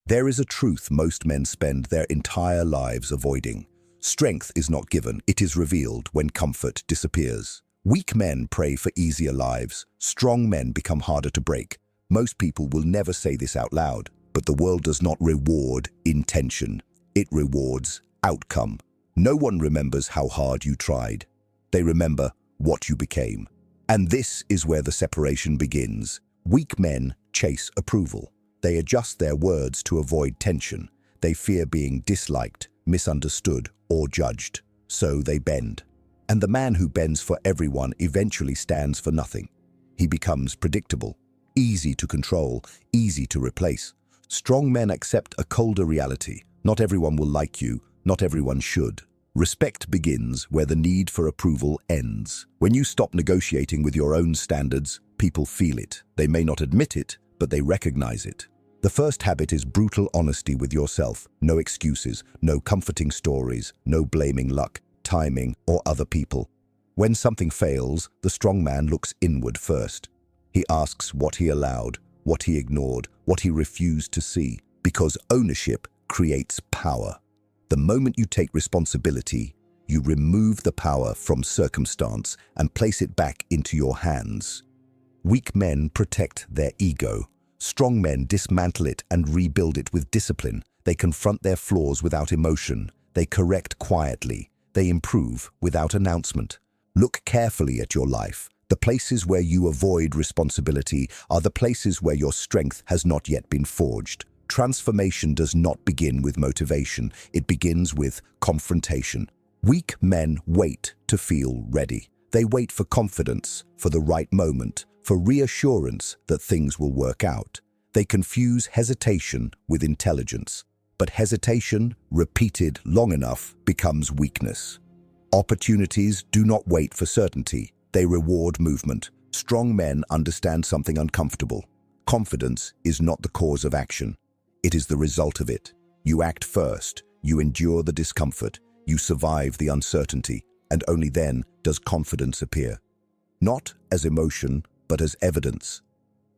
There is a truth most men spend their entire lives avoiding. Strength is not given, it is revealed when comfort disappears. Weak men pray for easier lives. Strong men become harder to break. Most people will never say this out loud, but the world does not reward intention. It rewards outcome. No one remembers how hard you tried. They remember what you became. And this is where the separation begins. Weak men chase approval. They adjust their words to avoid tension. They fear being disliked, misunderstood, or judged. So they bend. And the man who bends for everyone eventually stands for nothing. He becomes predictable, easy to control, easy to replace. Strong men accept a colder reality. Not everyone will like you, not everyone should. Respect begins where the need for approval ends. When you stop negotiating with your own standards, people feel it. They may not admit it, but they recognize it. The first habit is brutal honesty with yourself. No excuses, no comforting stories, no blaming luck, timing, or other people. When something fails, the strong man looks inward first. He asks what he allowed, what he ignored, what he refused to see, because ownership creates power. The moment you take responsibility, you remove the power from circumstance and place it back into your hands. Weak men protect their ego. Strong men dismantle it and rebuild it with discipline. They confront their flaws without emotion. They correct quietly. They improve without announcement. Look carefully at your life. The places where you avoid responsibility are the places where your strength has not yet been forged. Transformation does not begin with motivation. It begins with confrontation. Weak men wait to feel ready. They wait for confidence, for the right moment, for reassurance that things will work out. They confuse hesitation with intelligence. But hesitation, repeated long enough, becomes weakness. Opportunities do not wait for certainty. They reward movement. Strong men understand something uncomfortable. Confidence is not the cause of action. It is the result of it. You act first. You endure the discomfort. You survive the uncertainty. And only then does confidence appear. Not as emotion, but as evidence.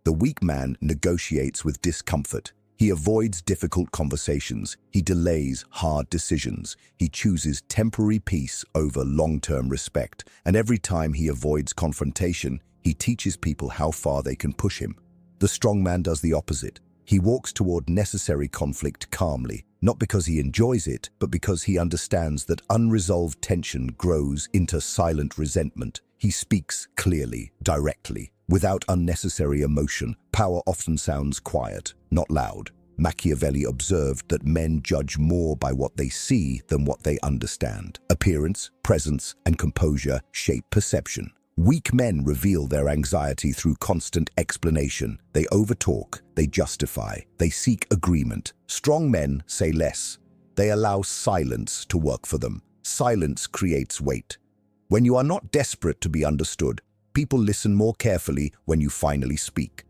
The weak man negotiates with discomfort. He avoids difficult conversations. He delays hard decisions. He chooses temporary peace over long-term respect. And every time he avoids confrontation, he teaches people how far they can push him. The strong man does the opposite. He walks toward necessary conflict calmly, not because he enjoys it, but because he understands that unresolved tension grows into silent resentment. He speaks clearly, directly, without unnecessary emotion. Power often sounds quiet, not loud. Machiavelli observed that men judge more by what they see than what they understand. Appearance, presence, and composure shape perception. Weak men reveal their anxiety through constant explanation. They overtalk, they justify, they seek agreement. Strong men say less. They allow silence to work for them. Silence creates weight. When you are not desperate to be understood, people listen more carefully when you finally speak.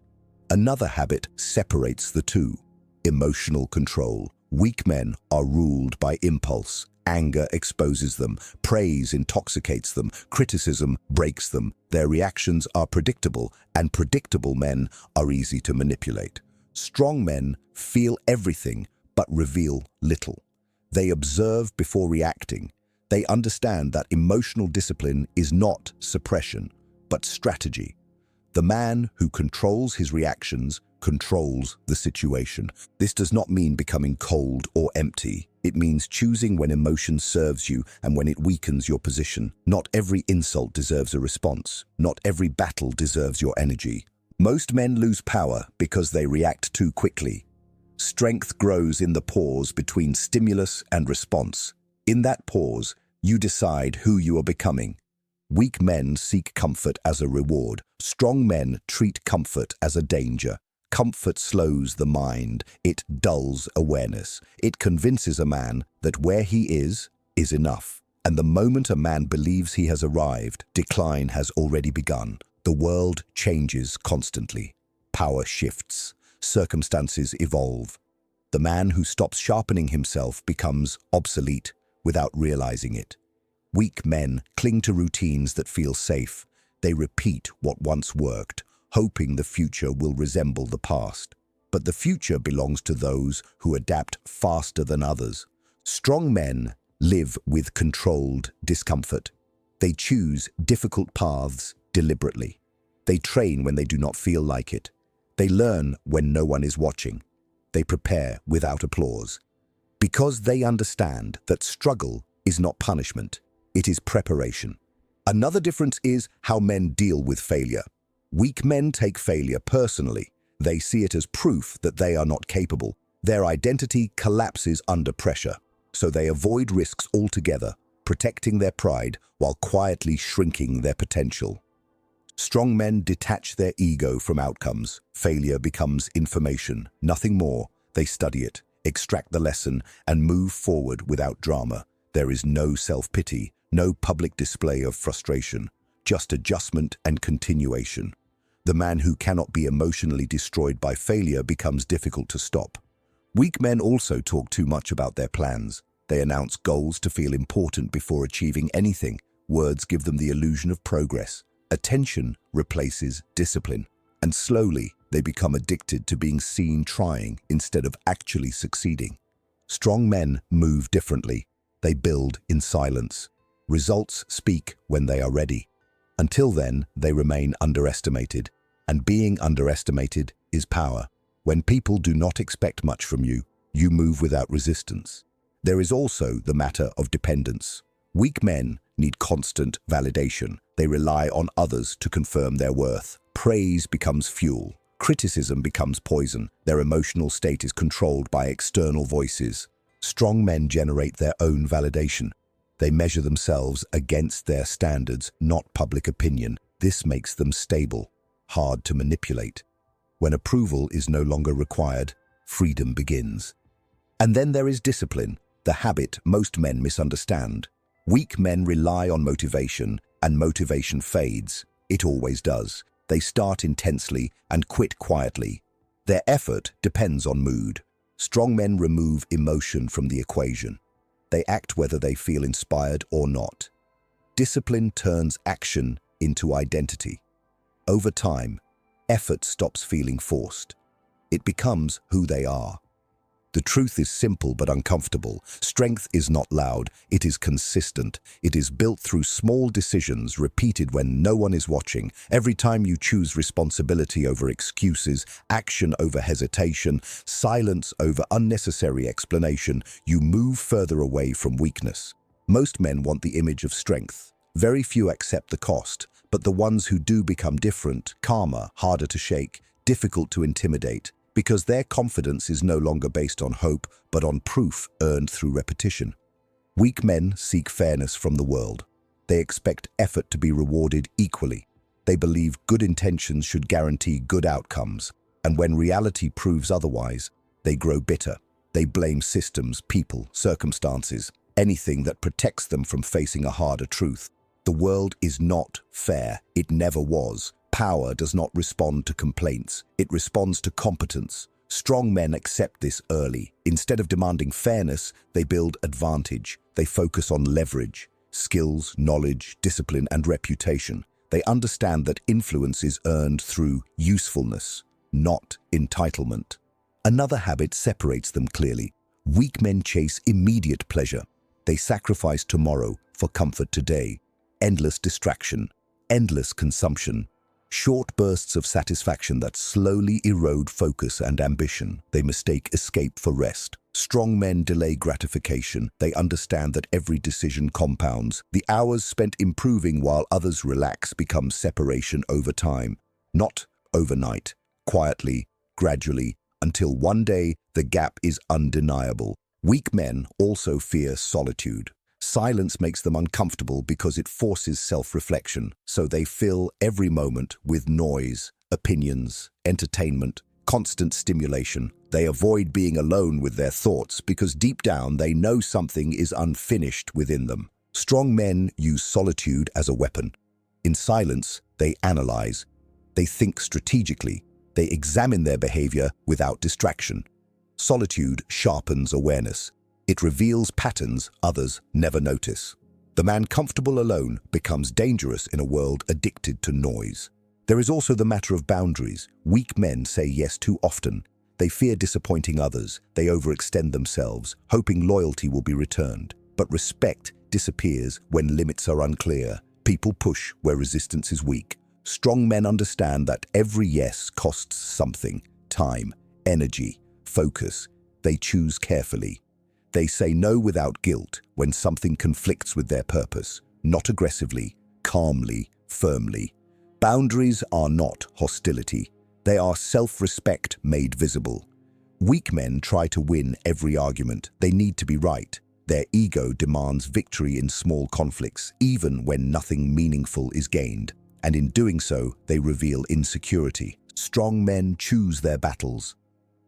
Another habit separates the two: emotional control. Weak men are ruled by impulse. Anger exposes them, praise intoxicates them, criticism breaks them. Their reactions are predictable, and predictable men are easy to manipulate. Strong men feel everything but reveal little. They observe before reacting. They understand that emotional discipline is not suppression, but strategy. The man who controls his reactions controls the situation. This does not mean becoming cold or empty. It means choosing when emotion serves you and when it weakens your position. Not every insult deserves a response. Not every battle deserves your energy. Most men lose power because they react too quickly. Strength grows in the pause between stimulus and response. In that pause, you decide who you are becoming. Weak men seek comfort as a reward. Strong men treat comfort as a danger. Comfort slows the mind. It dulls awareness. It convinces a man that where he is enough. And the moment a man believes he has arrived, decline has already begun. The world changes constantly. Power shifts. Circumstances evolve. The man who stops sharpening himself becomes obsolete without realizing it. Weak men cling to routines that feel safe. They repeat what once worked, hoping the future will resemble the past. but the future belongs to those who adapt faster than others. Strong men live with controlled discomfort. They choose difficult paths deliberately. They train when they do not feel like it. They learn when no one is watching. They prepare without applause. Because they understand that struggle is not punishment, it is preparation. Another difference is how men deal with failure. Weak men take failure personally. They see it as proof that they are not capable. Their identity collapses under pressure, so they avoid risks altogether, protecting their pride while quietly shrinking their potential. Strong men detach their ego from outcomes. Failure becomes information, nothing more. They study it, extract the lesson, and move forward without drama. There is no self-pity, no public display of frustration, just adjustment and continuation. The man who cannot be emotionally destroyed by failure becomes difficult to stop. Weak men also talk too much about their plans. They announce goals to feel important before achieving anything. Words give them the illusion of progress. Attention replaces discipline, and slowly they become addicted to being seen trying instead of actually succeeding. Strong men move differently. They build in silence. Results speak when they are ready. Until then, they remain underestimated, and being underestimated is power. When people do not expect much from you, you move without resistance. There is also the matter of dependence. Weak men need constant validation. They rely on others to confirm their worth. Praise becomes fuel. Criticism becomes poison. Their emotional state is controlled by external voices. Strong men generate their own validation. They measure themselves against their standards, not public opinion. This makes them stable, hard to manipulate. When approval is no longer required, freedom begins. And then there is discipline, the habit most men misunderstand. Weak men rely on motivation, and motivation fades. It always does. They start intensely and quit quietly. Their effort depends on mood. Strong men remove emotion from the equation. They act whether they feel inspired or not. Discipline turns action into identity. Over time, effort stops feeling forced. It becomes who they are. The truth is simple but uncomfortable. Strength is not loud, it is consistent. It is built through small decisions repeated when no one is watching. Every time you choose responsibility over excuses, action over hesitation, silence over unnecessary explanation, you move further away from weakness. Most men want the image of strength. Very few accept the cost, but the ones who do become different, calmer, harder to shake, difficult to intimidate, because their confidence is no longer based on hope, but on proof earned through repetition. Weak men seek fairness from the world. They expect effort to be rewarded equally. They believe good intentions should guarantee good outcomes, and when reality proves otherwise, they grow bitter. They blame systems, people, circumstances, anything that protects them from facing a harder truth. The world is not fair. It never was. Power does not respond to complaints, it responds to competence. Strong men accept this early. Instead of demanding fairness, they build advantage. They focus on leverage, skills, knowledge, discipline, and reputation. They understand that influence is earned through usefulness, not entitlement. Another habit separates them clearly. Weak men chase immediate pleasure. They sacrifice tomorrow for comfort today. Endless distraction, endless consumption. Short bursts of satisfaction that slowly erode focus and ambition. They mistake escape for rest. Strong men delay gratification. They understand that every decision compounds. The hours spent improving while others relax become separation over time. Not overnight, quietly, gradually, until one day the gap is undeniable. Weak men also fear solitude. Silence makes them uncomfortable because it forces self-reflection, so they fill every moment with noise, opinions, entertainment, constant stimulation. They avoid being alone with their thoughts because deep down they know something is unfinished within them. Strong men use solitude as a weapon. In silence, they analyze. They think strategically. They examine their behavior without distraction. Solitude sharpens awareness. It reveals patterns others never notice. The man comfortable alone becomes dangerous in a world addicted to noise. There is also the matter of boundaries. Weak men say yes too often. They fear disappointing others. They overextend themselves, hoping loyalty will be returned. But respect disappears when limits are unclear. People push where resistance is weak. Strong men understand that every yes costs something: time, energy, focus. They choose carefully. They say no without guilt when something conflicts with their purpose, not aggressively, calmly, firmly. Boundaries are not hostility. They are self-respect made visible. Weak men try to win every argument. They need to be right. Their ego demands victory in small conflicts, even when nothing meaningful is gained. And in doing so, they reveal insecurity. Strong men choose their battles.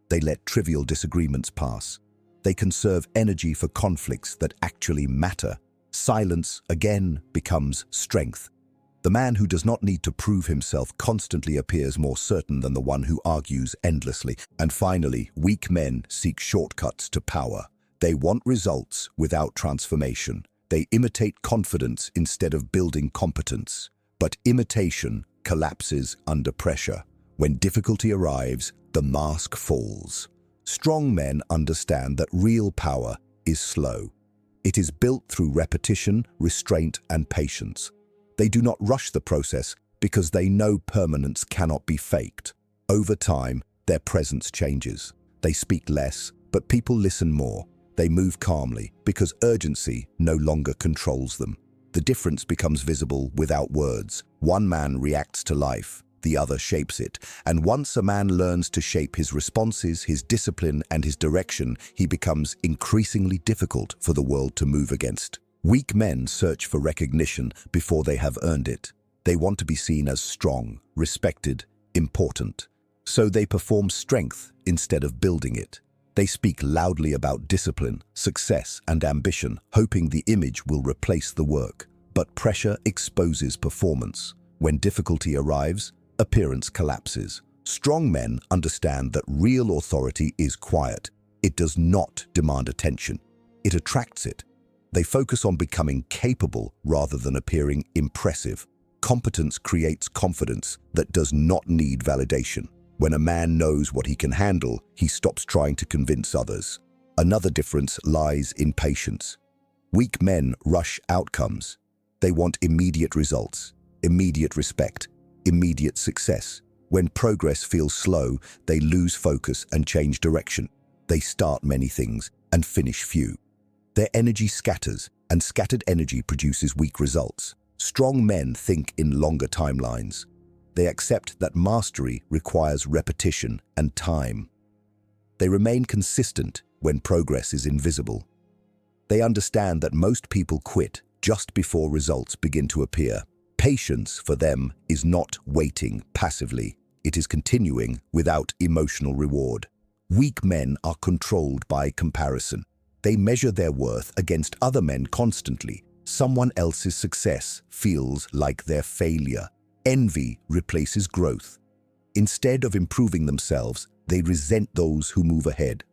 They let trivial disagreements pass. They conserve energy for conflicts that actually matter. Silence, again, becomes strength. The man who does not need to prove himself constantly appears more certain than the one who argues endlessly. And finally, weak men seek shortcuts to power. They want results without transformation. They imitate confidence instead of building competence. But imitation collapses under pressure. When difficulty arrives, the mask falls. Strong men understand that real power is slow. It is built through repetition, restraint, and patience. They do not rush the process because they know permanence cannot be faked. Over time, their presence changes. They speak less, but people listen more. They move calmly because urgency no longer controls them. The difference becomes visible without words. One man reacts to life, the other shapes it. And once a man learns to shape his responses, his discipline, and his direction, he becomes increasingly difficult for the world to move against. Weak men search for recognition before they have earned it. They want to be seen as strong, respected, important. So they perform strength instead of building it. They speak loudly about discipline, success, and ambition, hoping the image will replace the work. But pressure exposes performance. When difficulty arrives, appearance collapses. Strong men understand that real authority is quiet. It does not demand attention. It attracts it. They focus on becoming capable rather than appearing impressive. Competence creates confidence that does not need validation. When a man knows what he can handle, he stops trying to convince others. Another difference lies in patience. Weak men rush outcomes. They want immediate results, immediate respect, immediate success. When progress feels slow, they lose focus and change direction. They start many things and finish few. Their energy scatters, and scattered energy produces weak results. Strong men think in longer timelines. They accept that mastery requires repetition and time. They remain consistent when progress is invisible. They understand that most people quit just before results begin to appear. Patience for them is not waiting passively. It is continuing without emotional reward. Weak men are controlled by comparison. They measure their worth against other men constantly. Someone else's success feels like their failure. Envy replaces growth. Instead of improving themselves, they resent those who move ahead.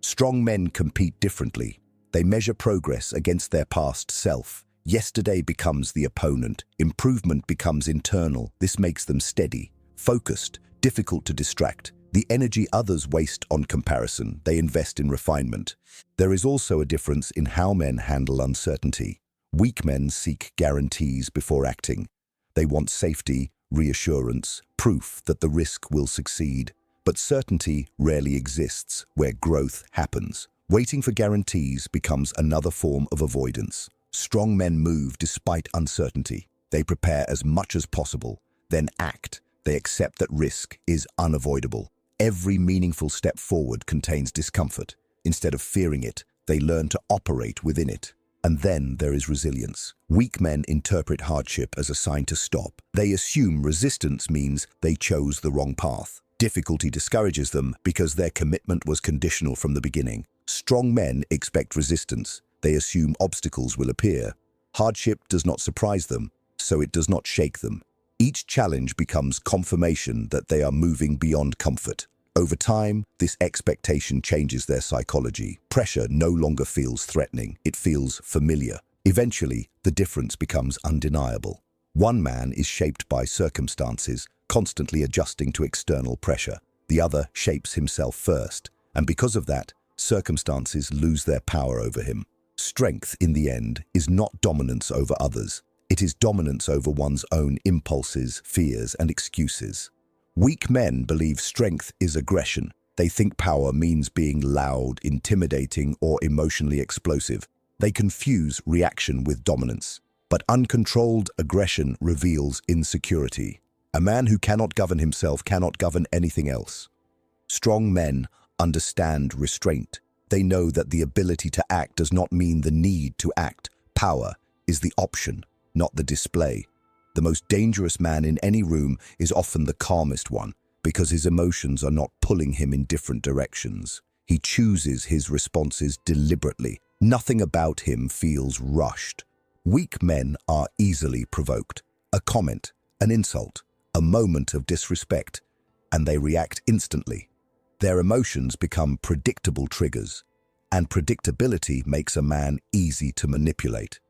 Strong men compete differently. They measure progress against their past self. Yesterday becomes the opponent. Improvement becomes internal. This makes them steady, focused, difficult to distract. The energy others waste on comparison, they invest in refinement. There is also a difference in how men handle uncertainty. Weak men seek guarantees before acting. They want safety, reassurance, proof that the risk will succeed. But certainty rarely exists where growth happens. Waiting for guarantees becomes another form of avoidance. Strong men move despite uncertainty. They prepare as much as possible, then act. They accept that risk is unavoidable. Every meaningful step forward contains discomfort. Instead of fearing it, they learn to operate within it. And then there is resilience. Weak men interpret hardship as a sign to stop. They assume resistance means they chose the wrong path. Difficulty discourages them because their commitment was conditional from the beginning. Strong men expect resistance. They assume obstacles will appear. Hardship does not surprise them, so it does not shake them. Each challenge becomes confirmation that they are moving beyond comfort. Over time, this expectation changes their psychology. Pressure no longer feels threatening, it feels familiar. Eventually, the difference becomes undeniable. One man is shaped by circumstances, constantly adjusting to external pressure. The other shapes himself first, and because of that, circumstances lose their power over him. Strength, in the end, is not dominance over others. It is dominance over one's own impulses, fears, and excuses. Weak men believe strength is aggression. They think power means being loud, intimidating, or emotionally explosive. They confuse reaction with dominance. But uncontrolled aggression reveals insecurity. A man who cannot govern himself cannot govern anything else. Strong men understand restraint. They know that the ability to act does not mean the need to act. Power is the option, not the display. The most dangerous man in any room is often the calmest one, because his emotions are not pulling him in different directions. He chooses his responses deliberately. Nothing about him feels rushed. Weak men are easily provoked. A comment, an insult, a moment of disrespect, and they react instantly. Their emotions become predictable triggers, and predictability makes a man easy to manipulate.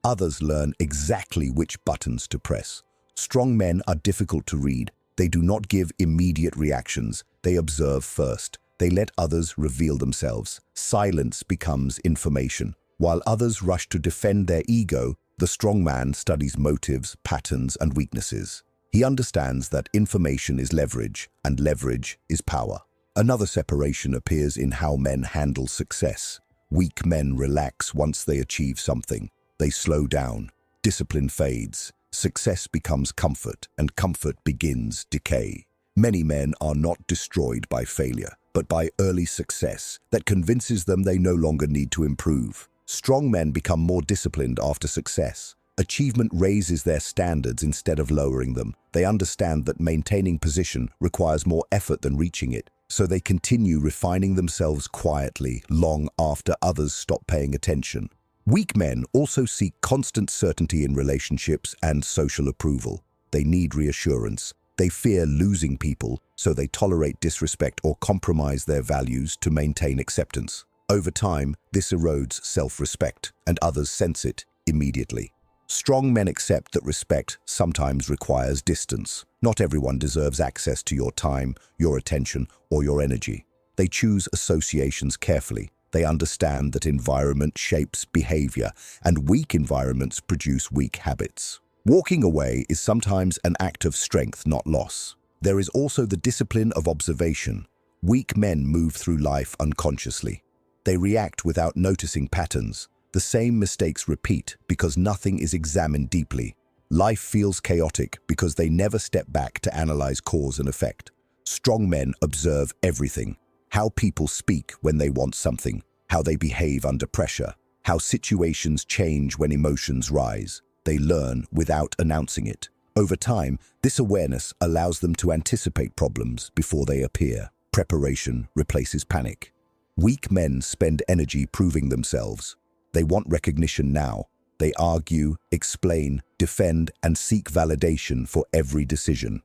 Others learn exactly which buttons to press. Strong men are difficult to read. They do not give immediate reactions. They observe first. They let others reveal themselves. Silence becomes information. While others rush to defend their ego, the strong man studies motives, patterns, and weaknesses. He understands that information is leverage, and leverage is power. Another separation appears in how men handle success. Weak men relax once they achieve something. They slow down. Discipline fades. Success becomes comfort, and comfort begins decay. Many men are not destroyed by failure, but by early success that convinces them they no longer need to improve. Strong men become more disciplined after success. Achievement raises their standards instead of lowering them. They understand that maintaining position requires more effort than reaching it, so they continue refining themselves quietly long after others stop paying attention. Weak men also seek constant certainty in relationships and social approval. They need reassurance. They fear losing people, so they tolerate disrespect or compromise their values to maintain acceptance. Over time, this erodes self-respect, and others sense it immediately. Strong men accept that respect sometimes requires distance. Not everyone deserves access to your time, your attention, or your energy. They choose associations carefully. They understand that environment shapes behavior, and weak environments produce weak habits. Walking away is sometimes an act of strength, not loss. There is also the discipline of observation. Weak men move through life unconsciously. They react without noticing patterns. The same mistakes repeat because nothing is examined deeply. Life feels chaotic because they never step back to analyze cause and effect. Strong men observe everything: how people speak when they want something, how they behave under pressure, how situations change when emotions rise. They learn without announcing it. Over time, this awareness allows them to anticipate problems before they appear. Preparation replaces panic. Weak men spend energy proving themselves. They want recognition now. They argue, explain, defend, and seek validation for every decision.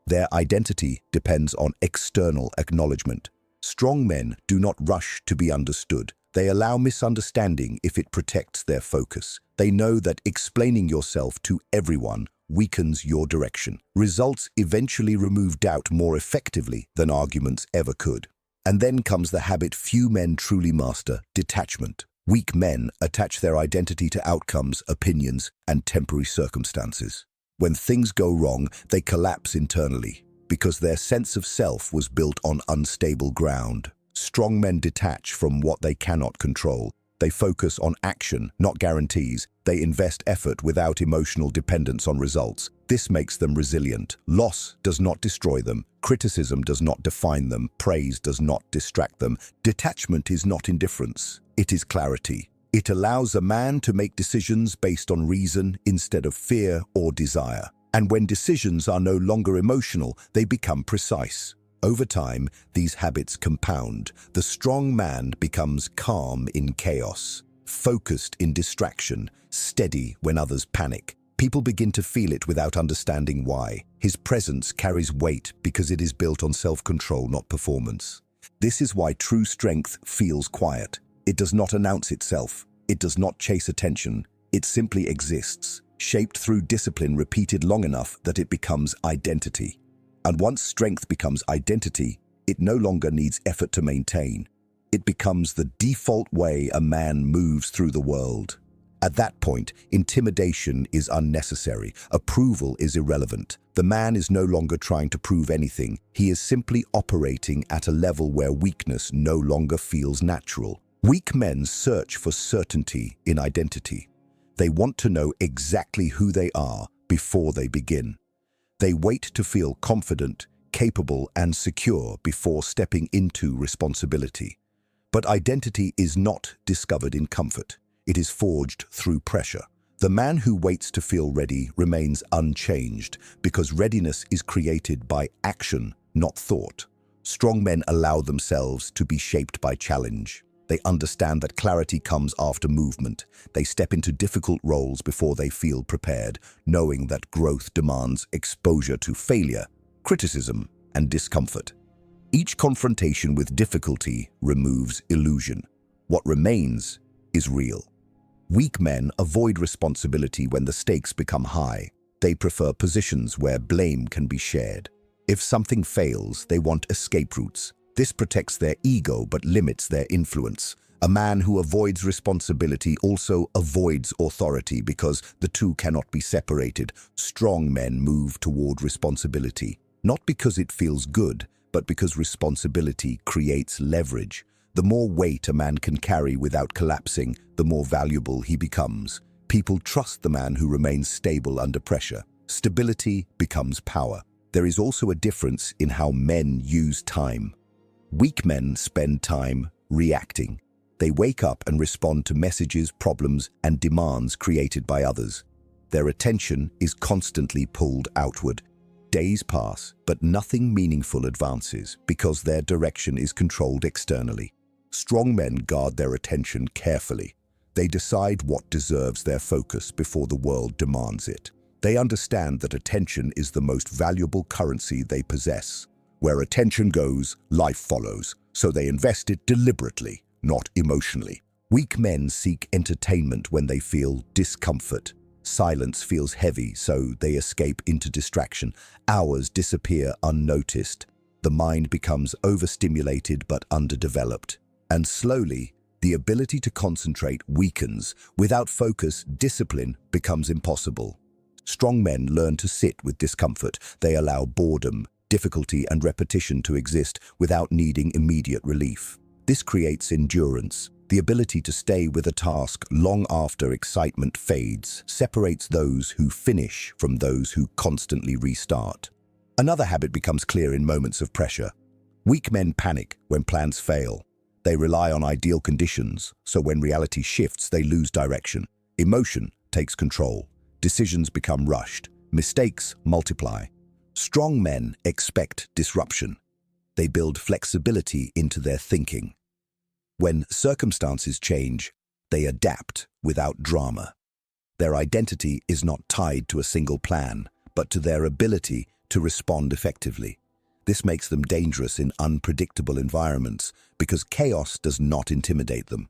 Their identity depends on external acknowledgement. Strong men do not rush to be understood. They allow misunderstanding if it protects their focus. They know that explaining yourself to everyone weakens your direction. Results eventually remove doubt more effectively than arguments ever could. And then comes the habit few men truly master: detachment. Weak men attach their identity to outcomes, opinions, and temporary circumstances. When things go wrong, they collapse internally because their sense of self was built on unstable ground. Strong men detach from what they cannot control. They focus on action, not guarantees. They invest effort without emotional dependence on results. This makes them resilient. Loss does not destroy them. Criticism does not define them. Praise does not distract them. Detachment is not indifference. It is clarity. It allows a man to make decisions based on reason instead of fear or desire. And when decisions are no longer emotional, they become precise. Over time, these habits compound. The strong man becomes calm in chaos, focused in distraction, steady when others panic. People begin to feel it without understanding why. His presence carries weight because it is built on self-control, not performance. This is why true strength feels quiet. It does not announce itself. It does not chase attention. It simply exists, shaped through discipline repeated long enough that it becomes identity. And once strength becomes identity, It no longer needs effort to maintain. It becomes the default way a man moves through the world. At that point, intimidation is unnecessary. Approval is irrelevant. The man is no longer trying to prove anything. He is simply operating at a level where weakness no longer feels natural. Weak men search for certainty in identity. They want to know exactly who they are before they begin. They wait to feel confident, capable, and secure before stepping into responsibility. But identity is not discovered in comfort. It is forged through pressure. The man who waits to feel ready remains unchanged because readiness is created by action, not thought. Strong men allow themselves to be shaped by challenge. They understand that clarity comes after movement. They step into difficult roles before they feel prepared, knowing that growth demands exposure to failure, criticism, and discomfort. Each confrontation with difficulty removes illusion. What remains is real. Weak men avoid responsibility when the stakes become high. They prefer positions where blame can be shared. If something fails, they want escape routes. This protects their ego but limits their influence. A man who avoids responsibility also avoids authority because the two cannot be separated. Strong men move toward responsibility, not because it feels good, but because responsibility creates leverage. The more weight a man can carry without collapsing, the more valuable he becomes. People trust the man who remains stable under pressure. Stability becomes power. There is also a difference in how men use time. Weak men spend time reacting. They wake up and respond to messages, problems, and demands created by others. Their attention is constantly pulled outward. Days pass, but nothing meaningful advances because their direction is controlled externally. Strong men guard their attention carefully. They decide what deserves their focus before the world demands it. They understand that attention is the most valuable currency they possess. Where attention goes, life follows, so they invest it deliberately, not emotionally. Weak men seek entertainment when they feel discomfort. Silence feels heavy, so they escape into distraction. Hours disappear unnoticed. The mind becomes overstimulated but underdeveloped. And slowly, the ability to concentrate weakens. Without focus, discipline becomes impossible. Strong men learn to sit with discomfort. They allow boredom, difficulty, and repetition to exist without needing immediate relief. This creates endurance. The ability to stay with a task long after excitement fades separates those who finish from those who constantly restart. Another habit becomes clear in moments of pressure. Weak men panic when plans fail. They rely on ideal conditions, so when reality shifts, they lose direction. Emotion takes control. Decisions become rushed. Mistakes multiply. Strong men expect disruption. They build flexibility into their thinking. When circumstances change, they adapt without drama. Their identity is not tied to a single plan, but to their ability to respond effectively. This makes them dangerous in unpredictable environments because chaos does not intimidate them.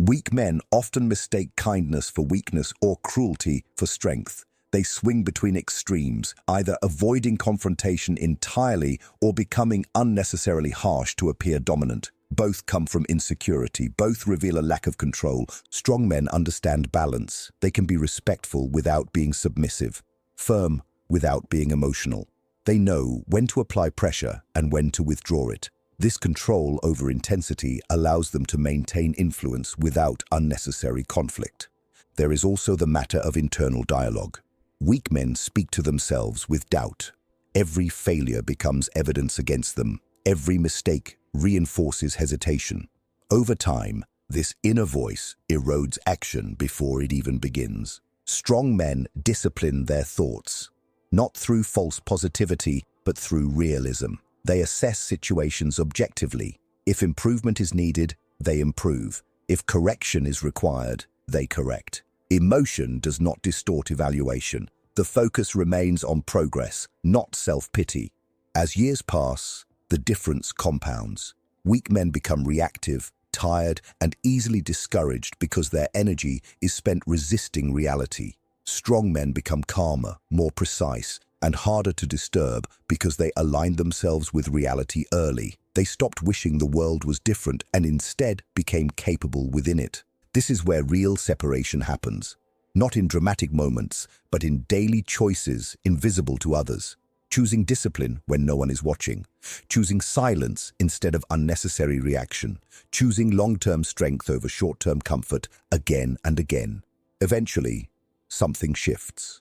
Weak men often mistake kindness for weakness or cruelty for strength. They swing between extremes, either avoiding confrontation entirely or becoming unnecessarily harsh to appear dominant. Both come from insecurity. Both reveal a lack of control. Strong men understand balance. They can be respectful without being submissive, firm without being emotional. They know when to apply pressure and when to withdraw it. This control over intensity allows them to maintain influence without unnecessary conflict. There is also the matter of internal dialogue. Weak men speak to themselves with doubt. Every failure becomes evidence against them. Every mistake reinforces hesitation. Over time, this inner voice erodes action before it even begins. Strong men discipline their thoughts, not through false positivity, but through realism. They assess situations objectively. If improvement is needed, they improve. If correction is required, they correct. Emotion does not distort evaluation. The focus remains on progress, not self-pity. As years pass, the difference compounds. Weak men become reactive, tired, and easily discouraged because their energy is spent resisting reality. Strong men become calmer, more precise, and harder to disturb because they align themselves with reality early. They stopped wishing the world was different and instead became capable within it. This is where real separation happens. Not in dramatic moments, but in daily choices invisible to others. Choosing discipline when no one is watching. Choosing silence instead of unnecessary reaction. Choosing long-term strength over short-term comfort again and again. Eventually, something shifts.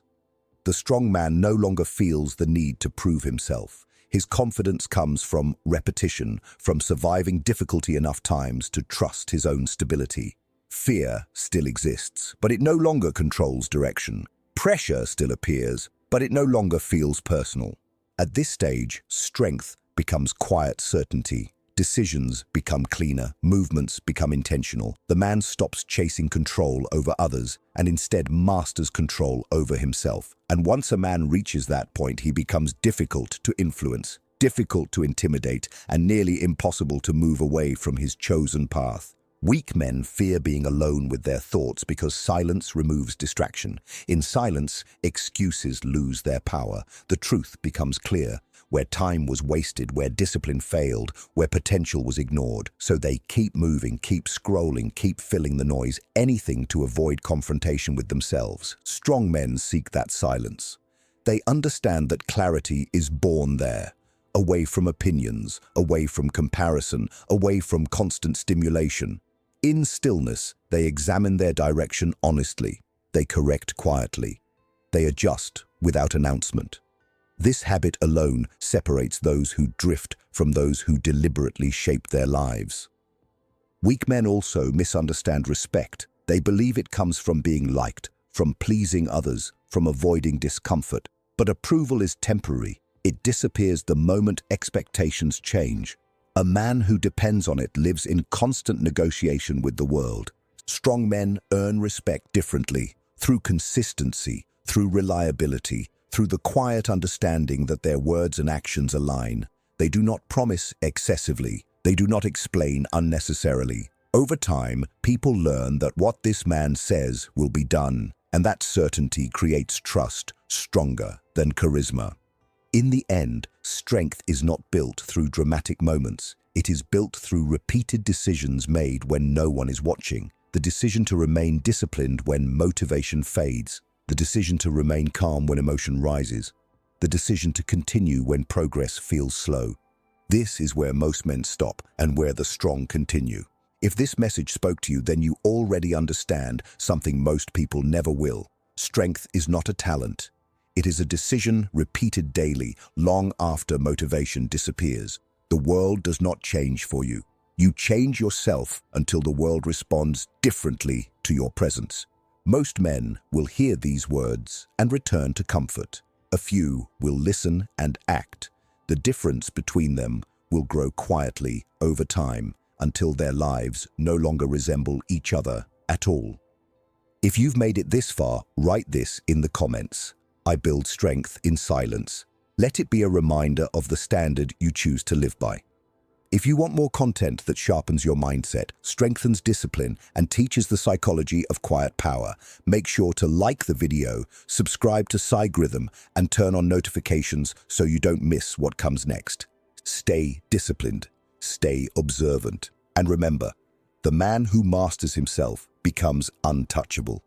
The strong man no longer feels the need to prove himself. His confidence comes from repetition, from surviving difficulty enough times to trust his own stability. Fear still exists, but it no longer controls direction. Pressure still appears, but it no longer feels personal. At this stage, strength becomes quiet certainty. Decisions become cleaner, movements become intentional. The man stops chasing control over others and instead masters control over himself. And once a man reaches that point, he becomes difficult to influence, difficult to intimidate, and nearly impossible to move away from his chosen path. Weak men fear being alone with their thoughts because silence removes distraction. In silence, excuses lose their power. The truth becomes clear. Where time was wasted, where discipline failed, where potential was ignored. So they keep moving, keep scrolling, keep filling the noise, anything to avoid confrontation with themselves. Strong men seek that silence. They understand that clarity is born there, away from opinions, away from comparison, away from constant stimulation. In stillness, they examine their direction honestly. They correct quietly. They adjust without announcement. This habit alone separates those who drift from those who deliberately shape their lives. Weak men also misunderstand respect. They believe it comes from being liked, from pleasing others, from avoiding discomfort. But approval is temporary. It disappears the moment expectations change. A man who depends on it lives in constant negotiation with the world. Strong men earn respect differently, through consistency, through reliability, through the quiet understanding that their words and actions align. They do not promise excessively. They do not explain unnecessarily. Over time, people learn that what this man says will be done, and that certainty creates trust stronger than charisma. In the end, strength is not built through dramatic moments. It is built through repeated decisions made when no one is watching. The decision to remain disciplined when motivation fades. The decision to remain calm when emotion rises. The decision to continue when progress feels slow. This is where most men stop and where the strong continue. If this message spoke to you, then you already understand something most people never will. Strength is not a talent. It is a decision repeated daily, long after motivation disappears. The world does not change for you. You change yourself until the world responds differently to your presence. Most men will hear these words and return to comfort. A few will listen and act. The difference between them will grow quietly over time until their lives no longer resemble each other at all. If you've made it this far, write this in the comments. I build strength in silence. Let it be a reminder of the standard you choose to live by. If you want more content that sharpens your mindset, strengthens discipline, and teaches the psychology of quiet power, make sure to like the video, subscribe to Psygrithm, and turn on notifications so you don't miss what comes next. Stay disciplined, stay observant, and remember, the man who masters himself becomes untouchable.